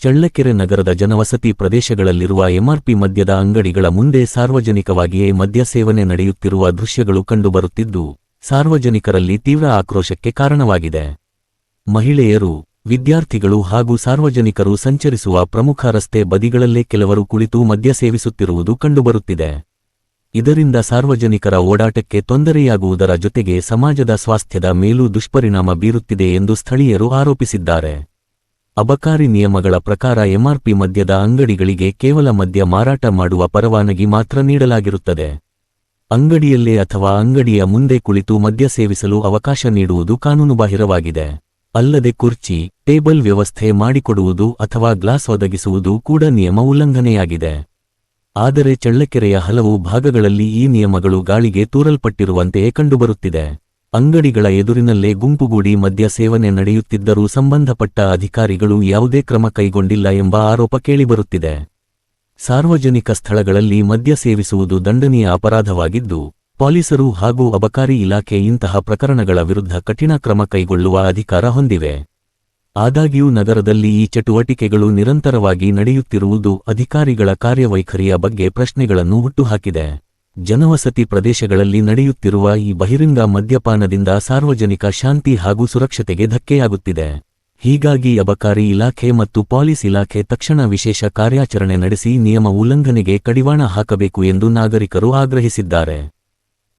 ಚಳ್ಳಕೆರೆ ನಗರದ ಜನವಸತಿ ಪ್ರದೇಶಗಳಲ್ಲಿರುವ ಎಂಆರ್ಪಿ ಮದ್ಯದ ಅಂಗಡಿಗಳ ಮುಂದೆ ಸಾರ್ವಜನಿಕವಾಗಿಯೇ ಮದ್ಯ ಸೇವನೆ ನಡೆಯುತ್ತಿರುವ ದೃಶ್ಯಗಳು ಕಂಡುಬರುತ್ತಿದ್ದು ಸಾರ್ವಜನಿಕರಲ್ಲಿ ತೀವ್ರ ಆಕ್ರೋಶಕ್ಕೆ ಕಾರಣವಾಗಿದೆ. ಮಹಿಳೆಯರು, ವಿದ್ಯಾರ್ಥಿಗಳು ಹಾಗೂ ಸಾರ್ವಜನಿಕರು ಸಂಚರಿಸುವ ಪ್ರಮುಖ ರಸ್ತೆ ಬದಿಗಳಲ್ಲೇ ಕೆಲವರು ಕುಳಿತು ಮದ್ಯ ಸೇವಿಸುತ್ತಿರುವುದು ಕಂಡುಬರುತ್ತಿದೆ. ಇದರಿಂದ ಸಾರ್ವಜನಿಕರ ಓಡಾಟಕ್ಕೆ ತೊಂದರೆಯಾಗುವುದರ ಜೊತೆಗೆ ಸಮಾಜದ ಸ್ವಾಸ್ಥ್ಯದ ಮೇಲೂ ದುಷ್ಪರಿಣಾಮ ಬೀರುತ್ತಿದೆ ಎಂದು ಸ್ಥಳೀಯರು ಆರೋಪಿಸಿದ್ದಾರೆ. ಅಬಕಾರಿ ನಿಯಮಗಳ ಪ್ರಕಾರ ಎಂಆರ್ಪಿ ಮದ್ಯದ ಅಂಗಡಿಗಳಿಗೆ ಕೇವಲ ಮದ್ಯ ಮಾರಾಟ ಮಾಡುವ ಪರವಾನಗಿ ಮಾತ್ರ ನೀಡಲಾಗಿರುತ್ತದೆ. ಅಂಗಡಿಯಲ್ಲೇ ಅಥವಾ ಅಂಗಡಿಯ ಮುಂದೆ ಕುಳಿತು ಮದ್ಯ ಸೇವಿಸಲು ಅವಕಾಶ ನೀಡುವುದು ಕಾನೂನುಬಾಹಿರವಾಗಿದೆ. ಅಲ್ಲದೆ ಕುರ್ಚಿ, ಟೇಬಲ್ ವ್ಯವಸ್ಥೆ ಮಾಡಿಕೊಡುವುದು ಅಥವಾ ಗ್ಲಾಸ್ ಒದಗಿಸುವುದು ಕೂಡ ನಿಯಮ ಉಲ್ಲಂಘನೆಯಾಗಿದೆ. ಆದರೆ ಚಳ್ಳಕೆರೆಯ ಹಲವು ಭಾಗಗಳಲ್ಲಿ ಈ ನಿಯಮಗಳು ಗಾಳಿಗೆ ತೂರಲ್ಪಟ್ಟಿರುವಂತೆಯೇ ಕಂಡುಬರುತ್ತಿದೆ. ಅಂಗಡಿಗಳ ಎದುರಿನಲ್ಲೇ ಗುಂಪುಗೂಡಿ ಮದ್ಯ ಸೇವನೆ ನಡೆಯುತ್ತಿದ್ದರೂ ಸಂಬಂಧಪಟ್ಟ ಅಧಿಕಾರಿಗಳು ಯಾವುದೇ ಕ್ರಮ ಕೈಗೊಂಡಿಲ್ಲ ಎಂಬ ಆರೋಪ ಕೇಳಿಬರುತ್ತಿದೆ. ಸಾರ್ವಜನಿಕ ಸ್ಥಳಗಳಲ್ಲಿ ಮದ್ಯ ಸೇವಿಸುವುದು ದಂಡನೀಯ ಅಪರಾಧವಾಗಿದ್ದು, ಪೊಲೀಸರು ಹಾಗೂ ಅಬಕಾರಿ ಇಲಾಖೆ ಇಂತಹ ಪ್ರಕರಣಗಳ ವಿರುದ್ಧ ಕಠಿಣ ಕ್ರಮ ಕೈಗೊಳ್ಳುವ ಅಧಿಕಾರ ಹೊಂದಿವೆ. ಆದಾಗ್ಯೂ ನಗರದಲ್ಲಿ ಈ ಚಟುವಟಿಕೆಗಳು ನಿರಂತರವಾಗಿ ನಡೆಯುತ್ತಿರುವುದು ಅಧಿಕಾರಿಗಳ ಕಾರ್ಯವೈಖರಿಯ ಬಗ್ಗೆ ಪ್ರಶ್ನೆಗಳನ್ನು ಹುಟ್ಟುಹಾಕಿದೆ. ಜನವಸತಿ ಪ್ರದೇಶಗಳಲ್ಲಿ ನಡೆಯುತ್ತಿರುವ ಈ ಬಹಿರಂಗ ಮದ್ಯಪಾನದಿಂದ ಸಾರ್ವಜನಿಕ ಶಾಂತಿ ಹಾಗೂ ಸುರಕ್ಷತೆಗೆ ಧಕ್ಕೆಯಾಗುತ್ತಿದೆ. ಹೀಗಾಗಿ ಅಬಕಾರಿ ಇಲಾಖೆ ಮತ್ತು ಪೊಲೀಸ್ ಇಲಾಖೆ ತಕ್ಷಣ ವಿಶೇಷ ಕಾರ್ಯಾಚರಣೆ ನಡೆಸಿ ನಿಯಮ ಉಲ್ಲಂಘನೆಗೆ ಕಡಿವಾಣ ಹಾಕಬೇಕು ಎಂದು ನಾಗರಿಕರು ಆಗ್ರಹಿಸಿದ್ದಾರೆ.